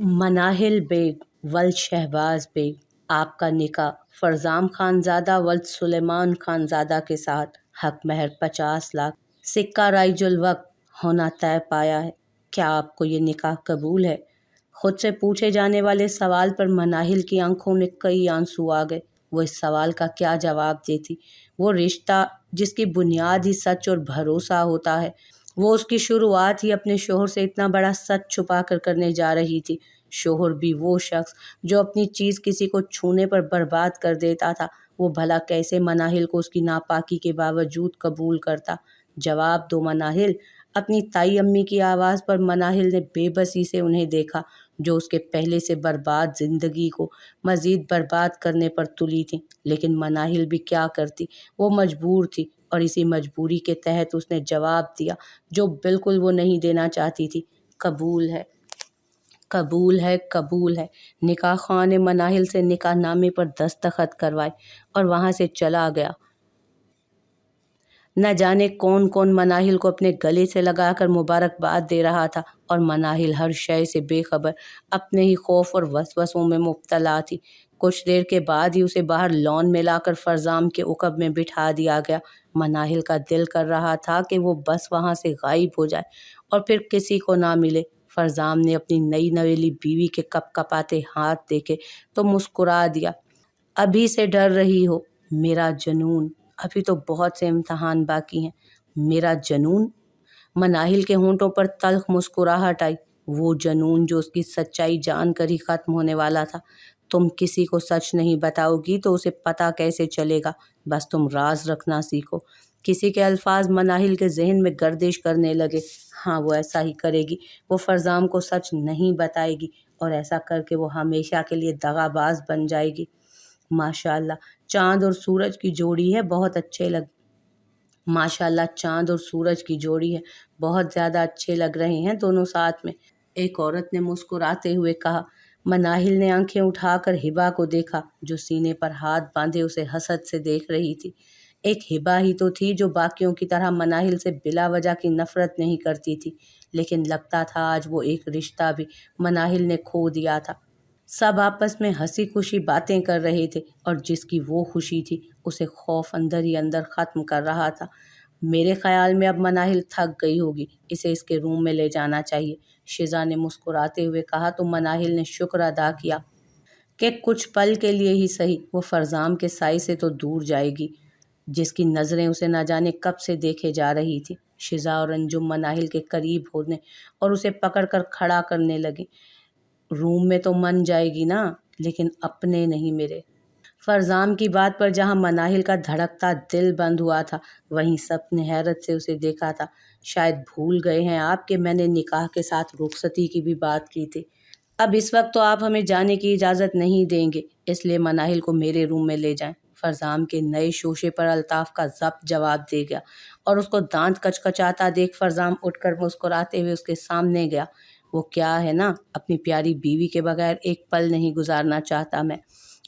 Manahil bag ولد Shahbaz bag, آپ کا نکاح فرزام خانزادہ ولد سلیمان خانزادہ کے ساتھ حق مہر 50 لاکھ سکہ رائج الوقت ہونا طے پایا ہے۔ کیا آپ کو یہ نکاح قبول ہے؟ خود سے پوچھے جانے والے سوال پر مناہل کی آنکھوں میں کئی آنسو آ گئے۔ وہ اس سوال کا کیا جواب دیتی؟ وہ رشتہ جس کی بنیاد ہی سچ اور بھروسہ ہوتا ہے، وہ اس کی شروعات ہی اپنے شوہر سے اتنا بڑا سچ چھپا کر کرنے جا رہی تھی۔ شوہر بھی وہ شخص جو اپنی چیز کسی کو چھونے پر برباد کر دیتا تھا، وہ بھلا کیسے مناہل کو اس کی ناپاکی کے باوجود قبول کرتا؟ جواب دو مناہل۔ اپنی تائی امی کی آواز پر مناہل نے بے بسی سے انہیں دیکھا، جو اس کے پہلے سے برباد زندگی کو مزید برباد کرنے پر تلی تھیں۔ لیکن مناہل بھی کیا کرتی؟ وہ مجبور تھی، اور اسی مجبوری کے تحت اس نے جواب دیا جو بالکل وہ نہیں دینا چاہتی تھی۔ قبول ہے، قبول ہے، قبول ہے۔ نکاح خواہ نے مناہل سے نکاح نامے پر دستخط کروائے اور وہاں سے چلا گیا۔ نہ جانے کون کون مناہل کو اپنے گلے سے لگا کر مبارکباد دے رہا تھا، اور مناہل ہر شے سے بے خبر اپنے ہی خوف اور وسوسوں میں مبتلا تھی۔ کچھ دیر کے بعد ہی اسے باہر لان میں لا کر فرزام کے عقب میں بٹھا دیا گیا۔ مناہل کا دل کر رہا تھا کہ وہ بس وہاں سے غائب ہو جائے اور پھر کسی کو نہ ملے۔ فرزام نے اپنی نئی نویلی بیوی کے کپ کپاتے ہاتھ دیکھے تو مسکرا دیا۔ ابھی سے ڈر رہی ہو؟ میرا جنون، ابھی تو بہت سے امتحان باقی ہیں۔ میرا جنون؟ مناہل کے ہونٹوں پر تلخ مسکراہٹ آئی۔ وہ جنون جو اس کی سچائی جان کر ہی ختم ہونے والا تھا۔ تم کسی کو سچ نہیں بتاؤ گی تو اسے پتہ کیسے چلے گا؟ بس تم راز رکھنا سیکھو۔ کسی کے الفاظ مناہل کے ذہن میں گردش کرنے لگے۔ ہاں، وہ ایسا ہی کرے گی۔ وہ فرزام کو سچ نہیں بتائے گی، اور ایسا کر کے وہ ہمیشہ کے لیے دغا باز بن جائے گی۔ ماشاءاللہ چاند اور سورج کی جوڑی ہے، بہت اچھے ماشاءاللہ چاند اور سورج کی جوڑی ہے، بہت زیادہ اچھے لگ رہے ہیں دونوں ساتھ میں، ایک عورت نے مسکراتے ہوئے کہا۔ مناہل نے آنکھیں اٹھا کر ہبا کو دیکھا، جو سینے پر ہاتھ باندھے اسے حسد سے دیکھ رہی تھی۔ ایک ہبا ہی تو تھی جو باقیوں کی طرح مناہل سے بلا وجہ کی نفرت نہیں کرتی تھی، لیکن لگتا تھا آج وہ ایک رشتہ بھی مناہل نے کھو دیا تھا۔ سب آپس میں ہنسی خوشی باتیں کر رہے تھے، اور جس کی وہ خوشی تھی اسے خوف اندر ہی اندر ختم کر رہا تھا۔ میرے خیال میں اب مناہل تھک گئی ہوگی، اسے اس کے روم میں لے جانا چاہیے، شیزا نے مسکراتے ہوئے کہا تو مناہل نے شکر ادا کیا کہ کچھ پل کے لیے ہی صحیح وہ فرزام کے سائے سے تو دور جائے گی، جس کی نظریں اسے نہ جانے کب سے دیکھے جا رہی تھی۔ شیزا اور انجم مناہل کے قریب ہونے اور اسے پکڑ کر کھڑا کرنے لگی۔ روم میں تو من جائے گی نا، لیکن اپنے نہیں میرے۔ فرزام کی بات پر جہاں مناہل کا دھڑکتا دل بند ہوا تھا، وہیں سب نے حیرت سے اسے دیکھا تھا۔ شاید بھول گئے ہیں آپ کہ میں نے نکاح کے ساتھ رخصتی کی بھی بات کی تھی۔ اب اس وقت تو آپ ہمیں جانے کی اجازت نہیں دیں گے، اس لیے مناہل کو میرے روم میں لے جائیں۔ فرزام کے نئے شوشے پر الطاف کا ضبط جواب دے گیا، اور اس کو دانت کچکچاتا دیکھ فرزام اٹھ کر مسکراتے ہوئے اس کے سامنے گیا۔ وہ کیا ہے نا، اپنی پیاری بیوی کے بغیر ایک پل نہیں گزارنا چاہتا میں۔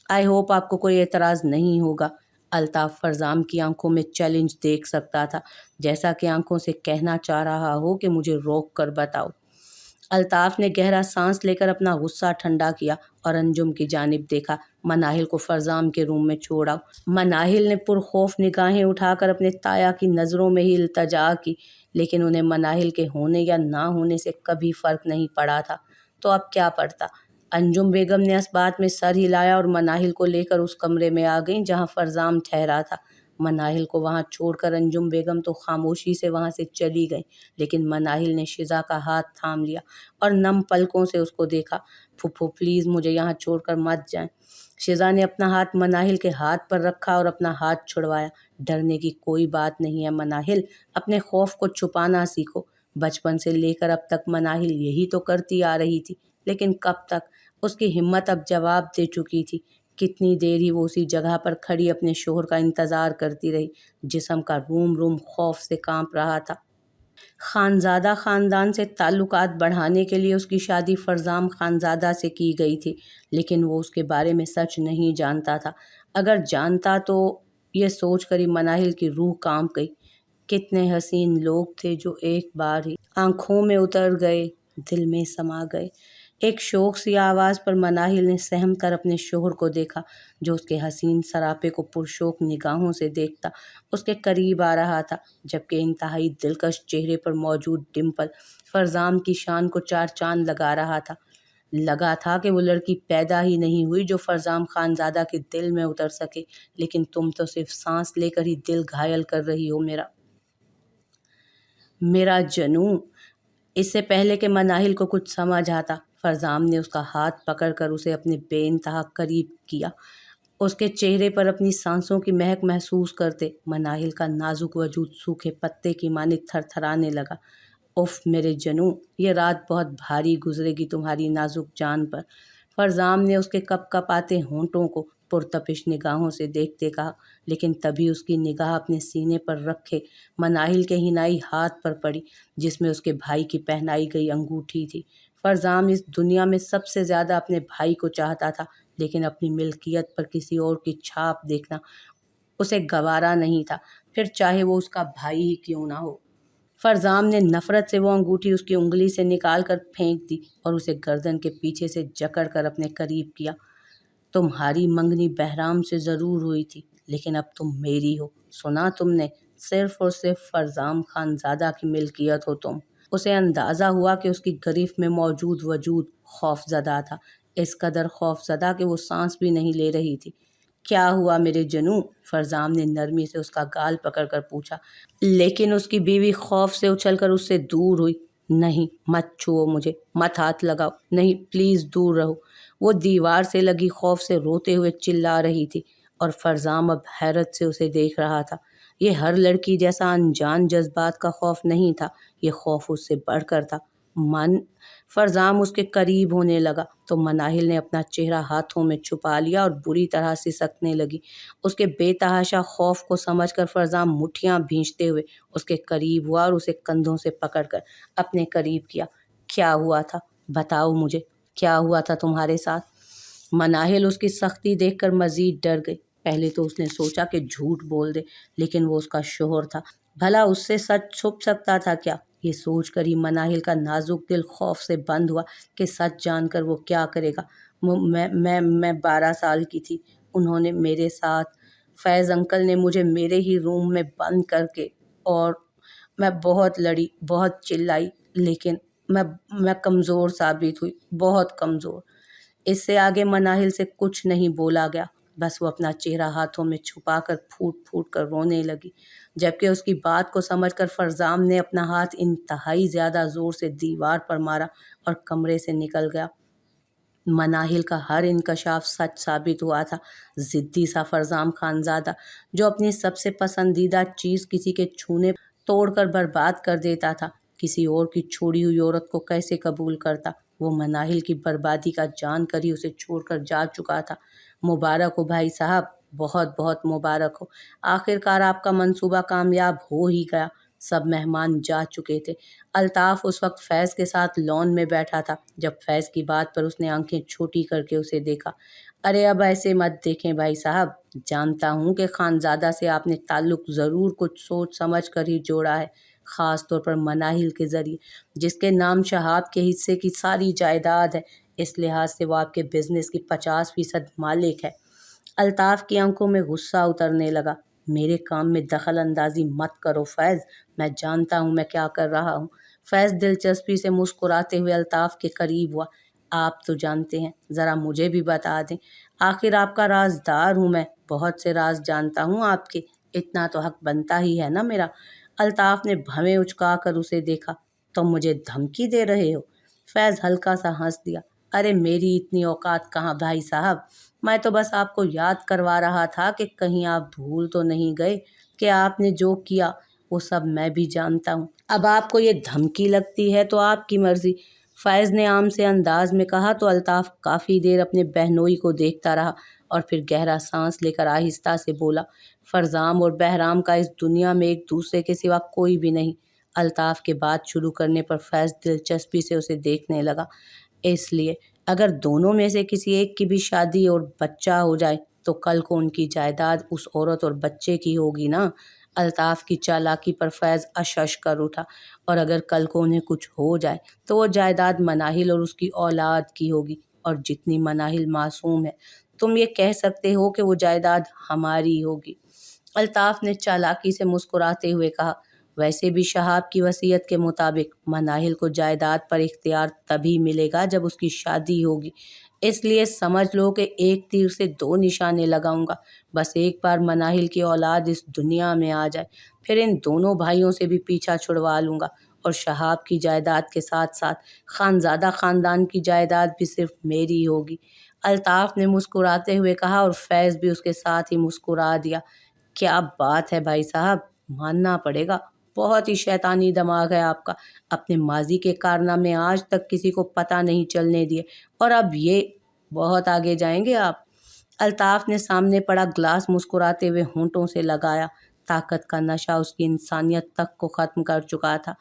آئی ہوپ آپ کو کوئی اعتراض نہیں ہوگا۔ الطاف فرزام کی آنکھوں میں چیلنج دیکھ سکتا تھا، جیسا کہ آنکھوں سے کہنا چاہ رہا ہو کہ مجھے روک کر بتاؤ۔ الطاف نے گہرا سانس لے کر اپنا غصہ ٹھنڈا کیا اور انجم کی جانب دیکھا۔ مناہل کو فرزام کے روم میں چھوڑ آؤ۔ مناہل نے پرخوف نگاہیں اٹھا کر اپنے تایا کی نظروں میں ہی التجا کی، لیکن انہیں مناہل کے ہونے یا نہ ہونے سے کبھی فرق نہیں پڑا تھا، تو اب کیا پڑتا۔ انجم بیگم نے اس بات میں سر ہلایا اور مناہل کو لے کر اس کمرے میں آ گئیں جہاں فرزام ٹھہرا تھا۔ مناہل کو وہاں چھوڑ کر انجم بیگم تو خاموشی سے وہاں سے چلی گئیں، لیکن مناہل نے شیزا کا ہاتھ تھام لیا اور نم پلکوں سے اس کو دیکھا۔ پھپھو پلیز مجھے یہاں چھوڑ کر مت جائیں۔ شیزا نے اپنا ہاتھ مناہل کے ہاتھ پر رکھا اور اپنا ہاتھ چھڑوایا۔ ڈرنے کی کوئی بات نہیں ہے مناہل، اپنے خوف کو چھپانا سیکھو۔ بچپن سے لے کر اب تک مناہل یہی تو کرتی آ رہی تھی، لیکن کب تک؟ اس کی ہمت اب جواب دے چکی تھی۔ کتنی دیر ہی وہ اسی جگہ پر کھڑی اپنے شوہر کا انتظار کرتی رہی۔ جسم کا روم روم خوف سے کانپ رہا تھا۔ خانزادہ خاندان سے تعلقات بڑھانے کے لیے اس کی شادی فرزام خانزادہ سے کی گئی تھی، لیکن وہ اس کے بارے میں سچ نہیں جانتا تھا۔ اگر جانتا تو یہ سوچ کر ہی مناہل کی روح کانپ گئی۔ کتنے حسین لوگ تھے جو ایک بار ہی آنکھوں میں اتر گئے، دل میں سما گئے۔ ایک شوق سی آواز پر مناہل نے سہم کر اپنے شوہر کو دیکھا، جو اس کے حسین سراپے کو پرشوق نگاہوں سے دیکھتا اس کے قریب آ رہا تھا، جبکہ انتہائی دلکش چہرے پر موجود ڈمپل فرزام کی شان کو چار چاند لگا رہا تھا۔ لگا تھا کہ وہ لڑکی پیدا ہی نہیں ہوئی جو فرزام خانزادہ کے دل میں اتر سکے، لیکن تم تو صرف سانس لے کر ہی دل گھائل کر رہی ہو میرا جنوں۔ اس سے پہلے کہ مناہل کو کچھ سمجھ آتا، فرزام نے اس کا ہاتھ پکڑ کر اسے اپنے بے انتہا قریب کیا، اس کے چہرے پر اپنی سانسوں کی مہک محسوس کرتے مناہل کا نازک وجود سوکھے پتے کی مانند تھر تھرانے لگا۔ اف میرے جنوں، یہ رات بہت بھاری گزرے گی تمہاری نازک جان پر، فرزام نے اس کے کپ کپ آتے ہونٹوں کو پرتپش نگاہوں سے دیکھتے کہا، لیکن تبھی اس کی نگاہ اپنے سینے پر رکھے مناہل کے ہنائی ہاتھ پر پڑی، جس میں اس کے بھائی کی پہنائی گئی انگوٹھی تھی۔ فرزام اس دنیا میں سب سے زیادہ اپنے بھائی کو چاہتا تھا، لیکن اپنی ملکیت پر کسی اور کی چھاپ دیکھنا اسے گوارا نہیں تھا، پھر چاہے وہ اس کا بھائی ہی کیوں نہ ہو۔ فرزام نے نفرت سے وہ انگوٹھی اس کی انگلی سے نکال کر پھینک دی اور اسے گردن کے پیچھے سے جکڑ کر اپنے قریب کیا۔ تمہاری منگنی بہرام سے ضرور ہوئی تھی، لیکن اب تم میری ہو، سنا تم نے؟ صرف اور صرف فرزام خانزادہ کی ملکیت ہو تم۔ اسے اندازہ ہوا کہ اس کی گریف میں موجود وجود خوف زدہ تھا، اس قدر خوف زدہ کہ وہ سانس بھی نہیں لے رہی تھی۔ کیا ہوا میرے جنوں؟ فرزام نے نرمی سے اس کا گال پکڑ کر پوچھا، لیکن اس کی بیوی خوف سے اچھل کر اس سے دور ہوئی۔ نہیں، مت چھوؤ مجھے، مت ہاتھ لگاؤ، نہیں پلیز دور رہو۔ وہ دیوار سے لگی خوف سے روتے ہوئے چلا رہی تھی، اور فرزام اب حیرت سے اسے دیکھ رہا تھا۔ یہ ہر لڑکی جیسا انجان جذبات کا خوف نہیں تھا، یہ خوف اس سے بڑھ کر تھا۔ فرزام اس کے قریب ہونے لگا تو مناہل نے اپنا چہرہ ہاتھوں میں چھپا لیا اور بری طرح سسکنے لگی۔ اس کے بے تحاشا خوف کو سمجھ کر فرزام مٹھیاں بھینچتے ہوئے اس کے قریب ہوا اور اسے کندھوں سے پکڑ کر اپنے قریب کیا۔ کیا ہوا تھا؟ بتاؤ مجھے، کیا ہوا تھا تمہارے ساتھ؟ مناہل اس کی سختی دیکھ کر مزید ڈر گئی۔ پہلے تو اس نے سوچا کہ جھوٹ بول دے، لیکن وہ اس کا شوہر تھا، بھلا اس سے سچ چھپ سکتا تھا کیا؟ یہ سوچ کر ہی مناہل کا نازک دل خوف سے بند ہوا کہ سچ جان کر وہ کیا کرے گا۔ میں 12 سال کی تھی، انہوں نے میرے ساتھ، فیض انکل نے مجھے میرے ہی روم میں بند کر کے، اور میں بہت لڑی، بہت چلائی، لیکن میں کمزور ثابت ہوئی، بہت کمزور۔ اس سے آگے مناہل سے کچھ نہیں بولا گیا، بس وہ اپنا چہرہ ہاتھوں میں چھپا کر پھوٹ پھوٹ کر رونے لگی، جبکہ اس کی بات کو سمجھ کر فرزام نے اپنا ہاتھ انتہائی زیادہ زور سے دیوار پر مارا اور کمرے سے نکل گیا۔ مناہل کا ہر انکشاف سچ ثابت ہوا تھا۔ ضدی سا فرزام خانزادہ، جو اپنی سب سے پسندیدہ چیز کسی کے چھونے توڑ کر برباد کر دیتا تھا، کسی اور کی چھوڑی ہوئی عورت کو کیسے قبول کرتا؟ وہ مناہل کی بربادی کا جان کر ہی اسے چھوڑ کر جا چکا تھا۔ مبارک ہو بھائی صاحب، بہت بہت مبارک ہو، آخر کار آپ کا منصوبہ کامیاب ہو ہی گیا۔ سب مہمان جا چکے تھے۔ الطاف اس وقت فیض کے ساتھ لان میں بیٹھا تھا۔ جب فیض کی بات پر اس نے آنکھیں چھوٹی کر کے اسے دیکھا۔ ارے اب ایسے مت دیکھیں بھائی صاحب، جانتا ہوں کہ خانزادہ سے آپ نے تعلق ضرور کچھ سوچ سمجھ کر ہی جوڑا ہے، خاص طور پر مناہل کے ذریعے، جس کے نام شہاب کے حصے کی ساری جائیداد ہے، اس لحاظ سے وہ آپ کے بزنس کی 50% مالک ہے۔ الطاف کی آنکھوں میں غصہ اترنے لگا۔ میرے کام میں دخل اندازی مت کرو فیض، میں جانتا ہوں میں کیا کر رہا ہوں۔ فیض دلچسپی سے مسکراتے ہوئے الطاف کے قریب ہوا۔ آپ تو جانتے ہیں، ذرا مجھے بھی بتا دیں، آخر آپ کا رازدار ہوں میں، بہت سے راز جانتا ہوں آپ کے، اتنا تو حق بنتا ہی ہے نا میرا۔ الطاف نے بھویں اچکا کر اسے دیکھا۔ تم مجھے دھمکی دے رہے ہو؟ فیض ہلکا سا ہنس دیا۔ ارے میری اتنی اوقات کہاں بھائی صاحب، میں تو بس آپ کو یاد کروا رہا تھا کہ کہیں آپ بھول تو نہیں گئے کہ آپ نے جو کیا وہ سب میں بھی جانتا ہوں۔ اب آپ کو یہ دھمکی لگتی ہے تو آپ کی مرضی، فیض نے عام سے انداز میں کہا تو الطاف کافی دیر اپنے بہنوئی کو دیکھتا رہا اور پھر گہرا سانس لے کر آہستہ سے بولا، فرزام اور بہرام کا اس دنیا میں ایک دوسرے کے سوا کوئی بھی نہیں۔ الطاف کے بات شروع کرنے پر فیض دلچسپی سے اسے دیکھنے لگا۔ اس لیے اگر دونوں میں سے کسی ایک کی بھی شادی اور بچہ ہو جائے تو کل کو ان کی جائیداد اس عورت اور بچے کی ہوگی نا؟ الطاف کی چالاکی پر فیض اشش کر اٹھا، اور اگر کل کو انہیں کچھ ہو جائے تو وہ جائیداد مناہل اور اس کی اولاد کی ہوگی، اور جتنی مناہل معصوم ہے تم یہ کہہ سکتے ہو کہ وہ جائیداد ہماری ہوگی۔ الطاف نے چالاکی سے مسکراتے ہوئے کہا، ویسے بھی شہاب کی وصیت کے مطابق مناہل کو جائیداد پر اختیار تبھی ملے گا جب اس کی شادی ہوگی، اس لیے سمجھ لو کہ ایک تیر سے دو نشانے لگاؤں گا۔ بس ایک بار مناہل کی اولاد اس دنیا میں آ جائے، پھر ان دونوں بھائیوں سے بھی پیچھا چھڑوا لوں گا، اور شہاب کی جائیداد کے ساتھ ساتھ خانزادہ خاندان کی جائیداد بھی صرف میری ہوگی۔ الطاف نے مسکراتے ہوئے کہا، اور فیض بھی اس کے ساتھ ہی مسکرا دیا۔ کیا بات ہے بھائی صاحب، ماننا پڑے گا، بہت ہی شیطانی دماغ ہے آپ کا۔ اپنے ماضی کے کارنامے آج تک کسی کو پتہ نہیں چلنے دیے، اور اب یہ بہت آگے جائیں گے آپ۔ الطاف نے سامنے پڑا گلاس مسکراتے ہوئے ہونٹوں سے لگایا۔ طاقت کا نشہ اس کی انسانیت تک کو ختم کر چکا تھا۔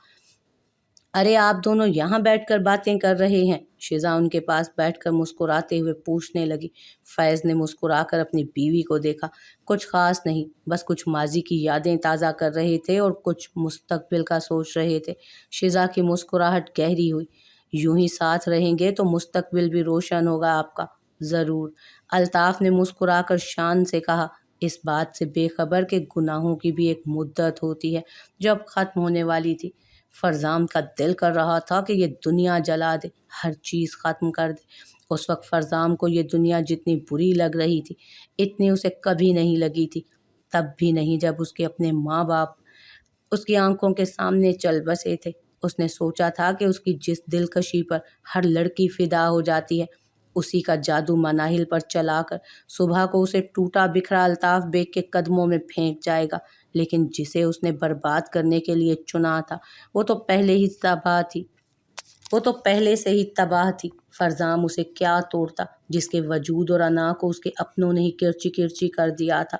ارے آپ دونوں یہاں بیٹھ کر باتیں کر رہے ہیں؟ شیزا ان کے پاس بیٹھ کر مسکراتے ہوئے پوچھنے لگی۔ فیض نے مسکرا کر اپنی بیوی کو دیکھا۔ کچھ خاص نہیں، بس کچھ ماضی کی یادیں تازہ کر رہے تھے اور کچھ مستقبل کا سوچ رہے تھے۔ شیزا کی مسکراہٹ گہری ہوئی۔ یوں ہی ساتھ رہیں گے تو مستقبل بھی روشن ہوگا آپ کا، ضرور۔ الطاف نے مسکرا کر شان سے کہا، اس بات سے بے خبر کہ گناہوں کی بھی ایک مدت ہوتی ہے جو اب ختم ہونے والی تھی۔ فرزام کا دل کر رہا تھا کہ یہ دنیا جلا دے، ہر چیز ختم کر دے۔ اس وقت فرزام کو یہ دنیا جتنی بری لگ رہی تھی، اتنی اسے کبھی نہیں لگی تھی، تب بھی نہیں جب اس کے اپنے ماں باپ اس کی آنکھوں کے سامنے چل بسے تھے۔ اس نے سوچا تھا کہ اس کی جس دلکشی پر ہر لڑکی فدا ہو جاتی ہے، اسی کا جادو مناہل پر چلا کر صبح کو اسے ٹوٹا بکھرا الطاف بیگ کے قدموں میں پھینک جائے گا، لیکن جسے اس نے برباد کرنے کے لیے چنا تھا وہ تو پہلے سے ہی تباہ تھی۔ فرزام اسے کیا توڑتا جس کے وجود اور انا کو اس کے اپنوں نے ہی کرچی کرچی کر دیا تھا۔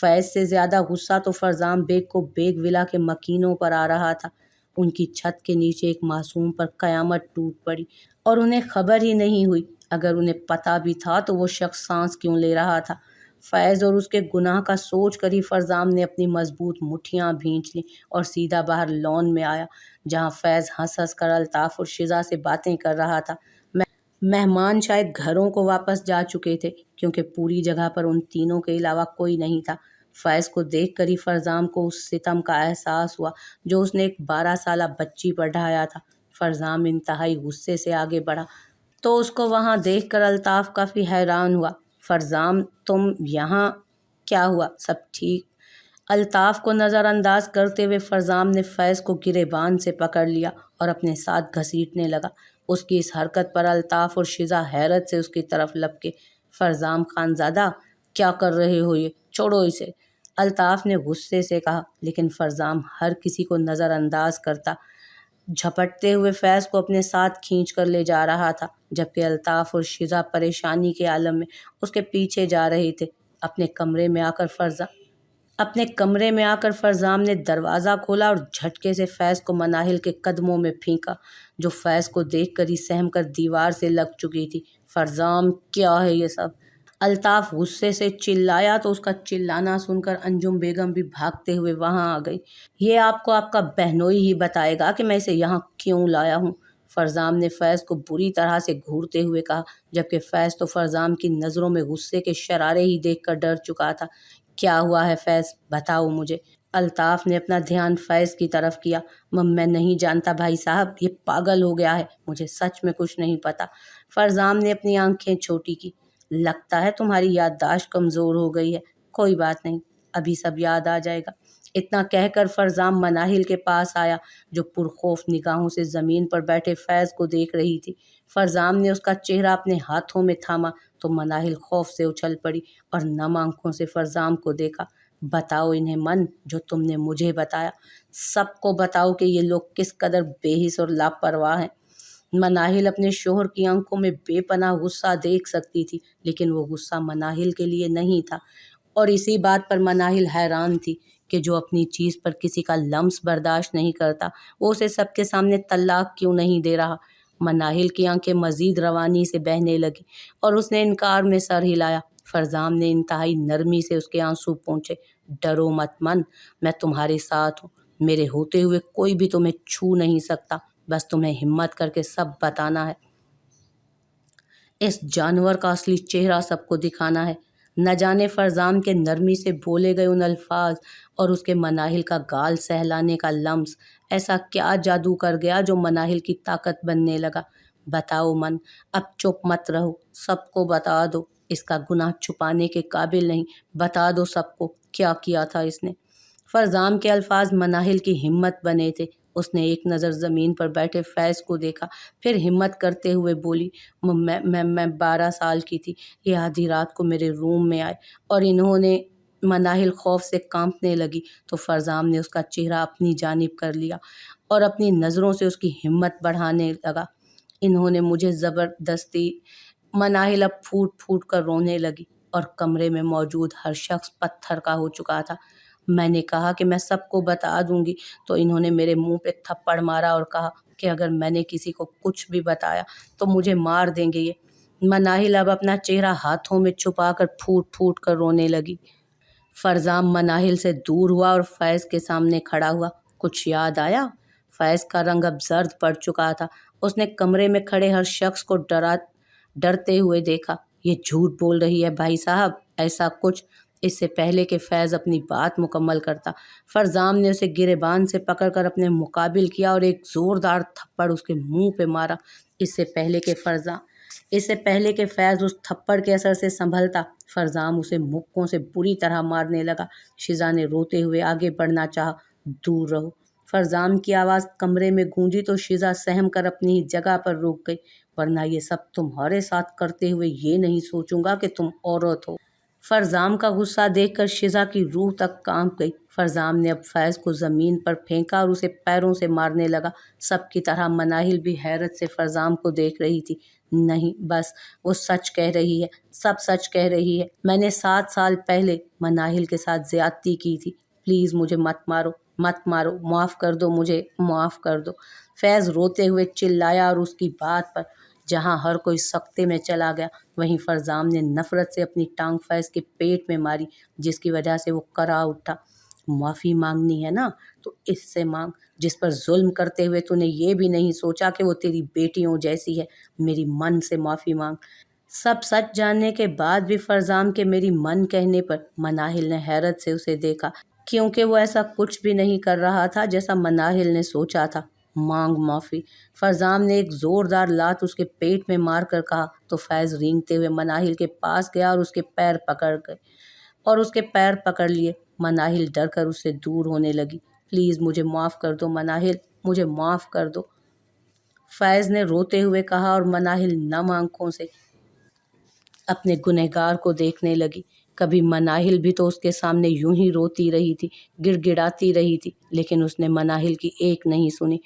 فیض سے زیادہ غصہ تو فرزام بیگ کو بیگ ولا کے مکینوں پر آ رہا تھا۔ ان کی چھت کے نیچے ایک معصوم پر قیامت ٹوٹ پڑی اور انہیں خبر ہی نہیں ہوئی۔ اگر انہیں پتہ بھی تھا تو وہ شخص سانس کیوں لے رہا تھا؟ فیض اور اس کے گناہ کا سوچ کر ہی فرزام نے اپنی مضبوط مٹھیاں بھینچ لیں اور سیدھا باہر لان میں آیا، جہاں فیض ہنس ہنس کر الطاف اور شیزا سے باتیں کر رہا تھا۔ مہمان شاید گھروں کو واپس جا چکے تھے، کیونکہ پوری جگہ پر ان تینوں کے علاوہ کوئی نہیں تھا۔ فیض کو دیکھ کر ہی فرزام کو اس ستم کا احساس ہوا جو اس نے ایک 12 سالہ بچی پر ڈھایا تھا۔ فرزام انتہائی غصے سے آگے بڑھا تو اس کو وہاں دیکھ کر الطاف کافی حیران ہوا۔ فرزام، تم یہاں؟ کیا ہوا؟ سب ٹھیک؟ الطاف کو نظر انداز کرتے ہوئے فرزام نے فیض کو گریبان سے پکڑ لیا اور اپنے ساتھ گھسیٹنے لگا۔ اس کی اس حرکت پر الطاف اور شیزا حیرت سے اس کی طرف لپکے۔ فرزام خانزادہ، کیا کر رہے ہو یہ؟ چھوڑو اسے، الطاف نے غصے سے کہا، لیکن فرزام ہر کسی کو نظر انداز کرتا جھپٹتے ہوئے فیض کو اپنے ساتھ کھینچ کر لے جا رہا تھا، جبکہ الطاف اور شیزا پریشانی کے عالم میں اس کے پیچھے جا رہے تھے۔ اپنے کمرے میں آ کر فرزام نے دروازہ کھولا اور جھٹکے سے فیض کو مناہل کے قدموں میں پھینکا، جو فیض کو دیکھ کر ہی سہم کر دیوار سے لگ چکی تھی۔ فرزام، کیا ہے یہ سب؟ الطاف غصے سے چلایا تو اس کا چلانا سن کر انجم بیگم بھی بھاگتے ہوئے وہاں آ گئی۔ یہ آپ کو آپ کا بہنوئی ہی بتائے گا کہ میں اسے یہاں کیوں لایا ہوں، فرزام نے فیض کو بری طرح سے گھورتے ہوئے کہا، جبکہ فیض تو فرزام کی نظروں میں غصے کے شرارے ہی دیکھ کر ڈر چکا تھا۔ کیا ہوا ہے فیض، بتاؤ مجھے۔ الطاف نے اپنا دھیان فیض کی طرف کیا۔ میں نہیں جانتا بھائی صاحب، یہ پاگل ہو گیا ہے، مجھے سچ میں کچھ نہیں پتا۔ فرزام نے اپنی آنکھیں چھوٹی کی۔ لگتا ہے تمہاری یادداشت کمزور ہو گئی ہے، کوئی بات نہیں، ابھی سب یاد آ جائے گا۔ اتنا کہہ کر فرزام مناہل کے پاس آیا، جو پرخوف نگاہوں سے زمین پر بیٹھے فیض کو دیکھ رہی تھی۔ فرزام نے اس کا چہرہ اپنے ہاتھوں میں تھاما تو مناہل خوف سے اچھل پڑی اور نم آنکھوں سے فرزام کو دیکھا۔ بتاؤ انہیں من، جو تم نے مجھے بتایا، سب کو بتاؤ کہ یہ لوگ کس قدر بے حس اور لاپرواہ ہیں۔ مناہل اپنے شوہر کی آنکھوں میں بے پناہ غصہ دیکھ سکتی تھی، لیکن وہ غصہ مناہل کے لیے نہیں تھا، اور اسی بات پر مناہل حیران تھی کہ جو اپنی چیز پر کسی کا لمس برداشت نہیں کرتا، وہ اسے سب کے سامنے طلاق کیوں نہیں دے رہا۔ مناہل کی آنکھیں مزید روانی سے بہنے لگی اور اس نے انکار میں سر ہلایا۔ فرزام نے انتہائی نرمی سے اس کے آنسو پونچھے، ڈرو مت من، میں تمہارے ساتھ ہوں، میرے ہوتے ہوئے کوئی بھی تمہیں چھو نہیں سکتا، بس تمہیں ہمت کر کے سب بتانا ہے، اس جانور کا اصلی چہرہ سب کو دکھانا ہے۔ نہ جانے فرزام کے نرمی سے بولے گئے ان الفاظ اور اس کے مناہل کا گال سہلانے کا لمس ایسا کیا جادو کر گیا جو مناہل کی طاقت بننے لگا۔ بتاؤ من، اب چپ مت رہو، سب کو بتا دو، اس کا گناہ چھپانے کے قابل نہیں، بتا دو سب کو کیا کیا تھا اس نے۔ فرزام کے الفاظ مناہل کی ہمت بنے تھے۔ اس نے ایک نظر زمین پر بیٹھے فیض کو دیکھا، پھر ہمت کرتے ہوئے بولی، میں 12 سال کی تھی، یہ آدھی رات کو میرے روم میں آئے اور انہوں نے… مناہل خوف سے کانپنے لگی تو فرزام نے اس کا چہرہ اپنی جانب کر لیا اور اپنی نظروں سے اس کی ہمت بڑھانے لگا۔ انہوں نے مجھے زبردستی… مناہل اب پھوٹ پھوٹ کر رونے لگی اور کمرے میں موجود ہر شخص پتھر کا ہو چکا تھا۔ میں نے کہا کہ میں سب کو بتا دوں گی تو انہوں نے میرے منہ پہ تھپڑ مارا اور کہا کہ اگر میں نے کسی کو کچھ بھی بتایا تو مجھے مار دیں گے یہ۔ مناہل اب اپنا چہرہ ہاتھوں میں چھپا کر پھوٹ پھوٹ کر رونے لگی۔ فرزام مناہل سے دور ہوا اور فیض کے سامنے کھڑا ہوا۔ کچھ یاد آیا؟ فیض کا رنگ اب زرد پڑ چکا تھا۔ اس نے کمرے میں کھڑے ہر شخص کو ڈرتے ہوئے دیکھا۔ یہ جھوٹ بول رہی ہے بھائی صاحب، ایسا کچھ… اس سے پہلے کہ فیض اپنی بات مکمل کرتا، فرزام نے اسے گریبان سے پکڑ کر اپنے مقابل کیا اور ایک زوردار تھپڑ اس کے منہ پہ مارا۔ اس سے پہلے کہ فیض اس تھپڑ کے اثر سے سنبھلتا، فرزام اسے مکوں سے بری طرح مارنے لگا۔ شیزا نے روتے ہوئے آگے بڑھنا چاہا۔ دور رہو۔ فرزام کی آواز کمرے میں گونجی تو شیزا سہم کر اپنی ہی جگہ پر رک گئی۔ ورنہ یہ سب تمہارے ساتھ کرتے ہوئے یہ نہیں سوچوں گا کہ تم عورت ہو۔ فرزام کا غصہ دیکھ کر شیزا کی روح تک کانپ گئی۔ فرزام نے اب فیض کو زمین پر پھینکا اور اسے پیروں سے مارنے لگا۔ سب کی طرح مناہل بھی حیرت سے فرزام کو دیکھ رہی تھی۔ نہیں، بس وہ سچ کہہ رہی ہے، سب سچ کہہ رہی ہے۔ میں نے 7 سال پہلے مناہل کے ساتھ زیادتی کی تھی۔ پلیز مجھے مت مارو، مت مارو، معاف کر دو مجھے، معاف کر دو۔ فیض روتے ہوئے چلایا اور اس کی بات پر جہاں ہر کوئی سکتے میں چلا گیا، وہیں فرزام نے نفرت سے اپنی ٹانگ فیض کے پیٹ میں ماری، جس کی وجہ سے وہ کرا اٹھا۔ معافی مانگنی ہے نا تو اس سے مانگ، جس پر ظلم کرتے ہوئے تو نے یہ بھی نہیں سوچا کہ وہ تیری بیٹیوں جیسی ہے۔ میری من سے معافی مانگ۔ سب سچ جاننے کے بعد بھی فرزام کے میری من کہنے پر مناہل نے حیرت سے اسے دیکھا، کیونکہ وہ ایسا کچھ بھی نہیں کر رہا تھا جیسا مناہل نے سوچا تھا۔ مانگ معافی۔ فرزام نے ایک زوردار لات اس کے پیٹ میں مار کر کہا تو فیض رینگتے ہوئے مناہل کے پاس گیا اور اس کے پیر پکڑ لیے۔ مناہل ڈر کر اس سے دور ہونے لگی۔ پلیز مجھے معاف کر دو مناہل، مجھے معاف کر دو، فیض نے روتے ہوئے کہا اور مناہل نم آنکھوں سے اپنے گنہگار کو دیکھنے لگی۔ کبھی مناہل بھی تو اس کے سامنے یوں ہی روتی رہی تھی، گڑ گڑاتی رہی تھی، لیکن اس نے مناہل کی ایک نہیں سنی،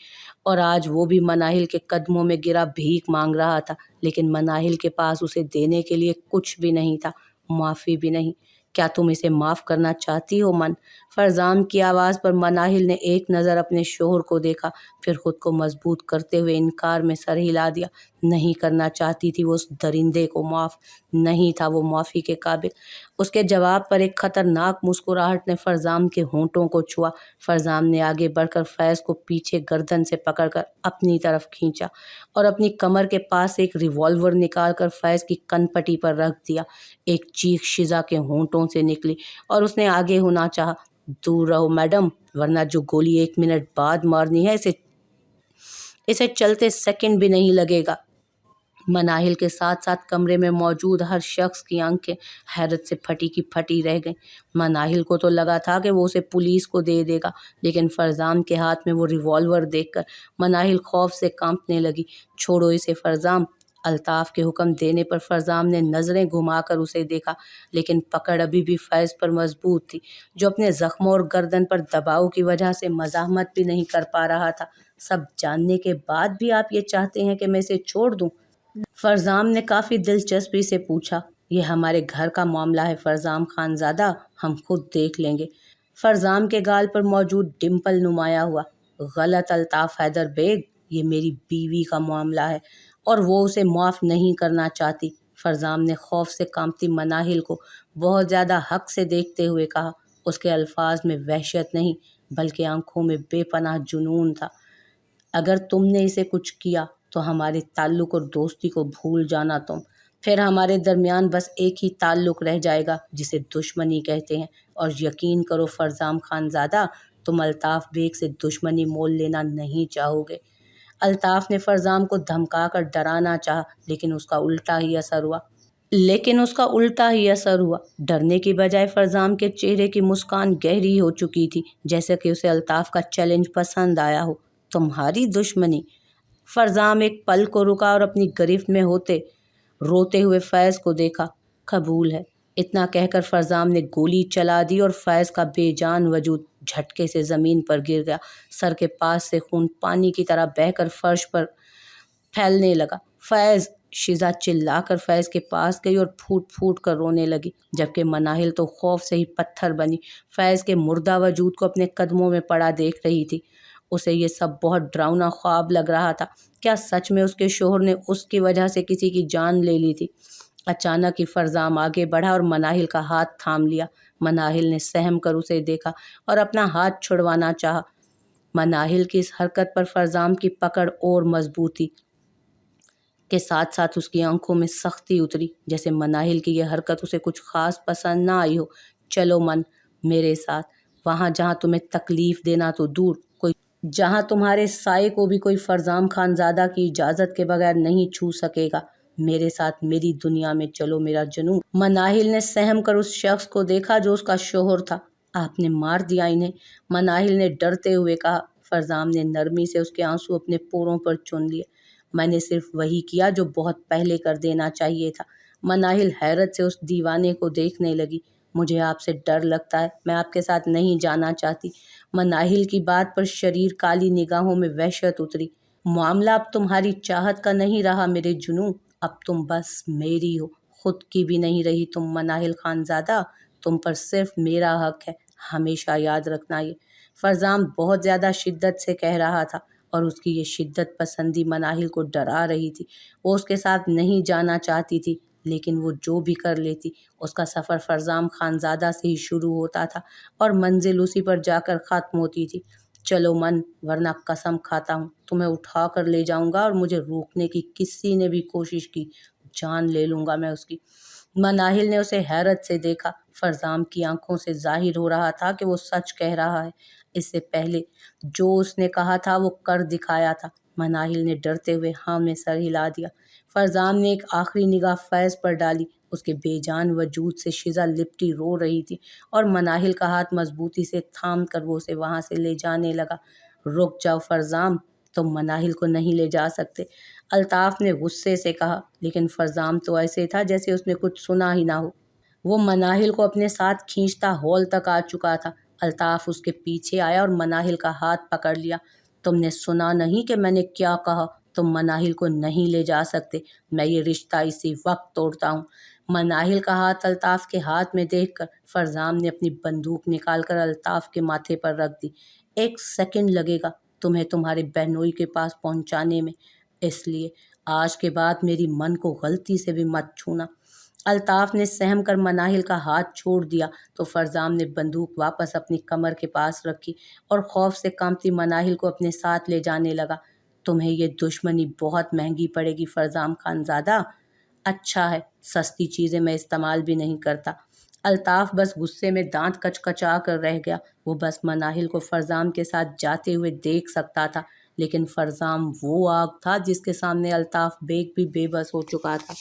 اور آج وہ بھی مناہل کے قدموں میں گرا بھیک مانگ رہا تھا، لیکن مناہل کے پاس اسے دینے کے لیے کچھ بھی نہیں تھا، معافی بھی نہیں۔ کیا تم اسے معاف کرنا چاہتی ہو من؟ فرزام کی آواز پر مناہل نے ایک نظر اپنے شوہر کو دیکھا، پھر خود کو مضبوط کرتے ہوئے انکار میں سر ہلا دیا۔ نہیں کرنا چاہتی تھی وہ اس درندے کو معاف، نہیں تھا وہ معافی کے قابل۔ اس کے جواب پر ایک خطرناک مسکراہٹ نے فرزام کے ہونٹوں کو چھوا۔ فرزام نے آگے بڑھ کر فیض کو پیچھے گردن سے پکڑ کر اپنی طرف کھینچا اور اپنی کمر کے پاس ایک ریوالور نکال کر فیض کی کن پٹی پر رکھ دیا۔ ایک چیخ شیزا کے ہونٹوں سے نکلی اور اس نے آگے ہونا چاہا۔ دور رہو میڈم، ورنہ جو گولی 1 منٹ بعد مارنی ہے اسے چلتے سیکنڈ بھی نہیں لگے گا۔ مناہل کے ساتھ ساتھ کمرے میں موجود ہر شخص کی آنکھیں حیرت سے پھٹی کی پھٹی رہ گئیں۔ مناہل کو تو لگا تھا کہ وہ اسے پولیس کو دے دے گا، لیکن فرزام کے ہاتھ میں وہ ریوالور دیکھ کر مناہل خوف سے کانپنے لگی۔ چھوڑو اسے فرزام۔ الطاف کے حکم دینے پر فرزام نے نظریں گھما کر اسے دیکھا، لیکن پکڑ ابھی بھی فیض پر مضبوط تھی، جو اپنے زخموں اور گردن پر دباؤ کی وجہ سے مزاحمت بھی نہیں کر پا رہا تھا۔ سب جاننے کے بعد بھی آپ یہ چاہتے ہیں کہ میں اسے چھوڑ دوں؟ فرزام نے کافی دلچسپی سے پوچھا۔ یہ ہمارے گھر کا معاملہ ہے فرزام خان زادہ، ہم خود دیکھ لیں گے۔ فرزام کے گال پر موجود ڈمپل نمایاں ہوا۔ غلط الطاف حیدر بیگ، یہ میری بیوی کا معاملہ ہے اور وہ اسے معاف نہیں کرنا چاہتی۔ فرزام نے خوف سے کانپتی مناہل کو بہت زیادہ حق سے دیکھتے ہوئے کہا۔ اس کے الفاظ میں وحشت نہیں بلکہ آنکھوں میں بے پناہ جنون تھا۔ اگر تم نے اسے کچھ کیا تو ہمارے تعلق اور دوستی کو بھول جانا تم، پھر ہمارے درمیان بس ایک ہی تعلق رہ جائے گا جسے دشمنی کہتے ہیں، اور یقین کرو فرزام خان زادہ، تم الطاف بیگ سے دشمنی مول لینا نہیں چاہو گے۔ الطاف نے فرزام کو دھمکا کر ڈرانا چاہا، لیکن اس کا الٹا ہی اثر ہوا۔ ڈرنے کی بجائے فرزام کے چہرے کی مسکان گہری ہو چکی تھی، جیسے کہ اسے الطاف کا چیلنج پسند آیا ہو۔ تمہاری دشمنی؟ فرزام ایک پل کو رکا اور اپنی گرفت میں روتے ہوئے فیض کو دیکھا۔ قبول ہے، اتنا کہہ کر فرزام نے گولی چلا دی اور فیض کا بے جان وجود جھٹکے سے زمین پر گر گیا۔ سر کے پاس سے خون پانی کی طرح بہہ کر فرش پر پھیلنے لگا۔ فیض! شیزا چلا کر فیض کے پاس گئی اور پھوٹ پھوٹ کر رونے لگی، جبکہ مناہل تو خوف سے ہی پتھر بنی فیض کے مردہ وجود کو اپنے قدموں میں پڑا دیکھ رہی تھی۔ اسے یہ سب بہت ڈراؤنا خواب لگ رہا تھا۔ کیا سچ میں اس کے شوہر نے اس کی وجہ سے کسی کی جان لے لی تھی؟ اچانک ہی فرزام آگے بڑھا اور مناہل کا ہاتھ تھام لیا۔ مناہل نے سہم کر اسے دیکھا اور اپنا ہاتھ چھڑوانا چاہا۔ مناہل کی اس حرکت پر فرزام کی پکڑ اور مضبوطی کے ساتھ ساتھ اس کی آنکھوں میں سختی اتری، جیسے مناہل کی یہ حرکت اسے کچھ خاص پسند نہ آئی ہو۔ چلو من، میرے ساتھ، وہاں جہاں تمہیں تکلیف دینا تو دور، جہاں تمہارے سائے کو بھی کوئی فرزام خان زادہ کی اجازت کے بغیر نہیں چھو سکے گا۔ میرے ساتھ میری دنیا میں چلو میرا جنوں۔ مناہل نے سہم کر اس شخص کو دیکھا جو اس کا شوہر تھا۔ آپ نے مار دیا انہیں؟ مناہل نے ڈرتے ہوئے کہا۔ فرزام نے نرمی سے اس کے آنسو اپنے پوروں پر چن لیے۔ میں نے صرف وہی کیا جو بہت پہلے کر دینا چاہیے تھا۔ مناہل حیرت سے اس دیوانے کو دیکھنے لگی۔ مجھے آپ سے ڈر لگتا ہے، میں آپ کے ساتھ نہیں جانا چاہتی۔ مناہل کی بات پر شریر کالی نگاہوں میں وحشت اتری۔ معاملہ اب تمہاری چاہت کا نہیں رہا میرے جنوں، اب تم بس میری ہو، خود کی بھی نہیں رہی تم مناہل خان زادہ، تم پر صرف میرا حق ہے، ہمیشہ یاد رکھنا یہ۔ فرزام بہت زیادہ شدت سے کہہ رہا تھا اور اس کی یہ شدت پسندی مناہل کو ڈرا رہی تھی۔ وہ اس کے ساتھ نہیں جانا چاہتی تھی، لیکن وہ جو بھی کر لیتی، اس کا سفر فرزام خان زادہ سے ہی شروع ہوتا تھا اور منزل اسی پر جا کر ختم ہوتی تھی۔ چلو من، ورنہ قسم کھاتا ہوں تمہیں اٹھا کر لے جاؤں گا اور مجھے روکنے کی کسی نے بھی کوشش کی، جان لے لوں گا میں اس کی۔ مناہل نے اسے حیرت سے دیکھا۔ فرزام کی آنکھوں سے ظاہر ہو رہا تھا کہ وہ سچ کہہ رہا ہے۔ اس سے پہلے جو اس نے کہا تھا وہ کر دکھایا تھا۔ مناہل نے ڈرتے ہوئے ہاں میں سر ہلا دیا۔ فرزام نے ایک آخری نگاہ فیض پر ڈالی۔ اس کے بے جان وجود سے شیزا لپٹی رو رہی تھی اور مناہل کا ہاتھ مضبوطی سے تھام کر وہ اسے وہاں سے لے جانے لگا۔ رک جاؤ فرزام، تم مناہل کو نہیں لے جا سکتے، الطاف نے غصے سے کہا، لیکن فرزام تو ایسے تھا جیسے اس نے کچھ سنا ہی نہ ہو۔ وہ مناہل کو اپنے ساتھ کھینچتا ہال تک آ چکا تھا۔ الطاف اس کے پیچھے آیا اور مناہل کا ہاتھ پکڑ لیا۔ تم نے سنا نہیں کہ میں نے کیا کہا؟ تم مناہل کو نہیں لے جا سکتے، میں یہ رشتہ اسی وقت توڑتا ہوں۔ مناہل کا ہاتھ الطاف کے ہاتھ میں دیکھ کر فرزام نے اپنی بندوق نکال کر الطاف کے ماتھے پر رکھ دی۔ 1 سیکنڈ لگے گا تمہیں تمہارے بہنوئی کے پاس پہنچانے میں، اس لیے آج کے بعد میری من کو غلطی سے بھی مت چھونا۔ الطاف نے سہم کر مناہل کا ہاتھ چھوڑ دیا تو فرزام نے بندوق واپس اپنی کمر کے پاس رکھی اور خوف سے کانپتی مناہل کو اپنے ساتھ لے جانے لگا۔ تمہیں یہ دشمنی بہت مہنگی پڑے گی فرزام خان زادہ۔ اچھا ہے، سستی چیزیں میں استعمال بھی نہیں کرتا۔ الطاف بس غصے میں دانت کچکچا کر رہ گیا۔ وہ بس مناہل کو فرزام کے ساتھ جاتے ہوئے دیکھ سکتا تھا، لیکن فرزام وہ آگ تھا جس کے سامنے الطاف بیگ بھی بے بس ہو چکا تھا۔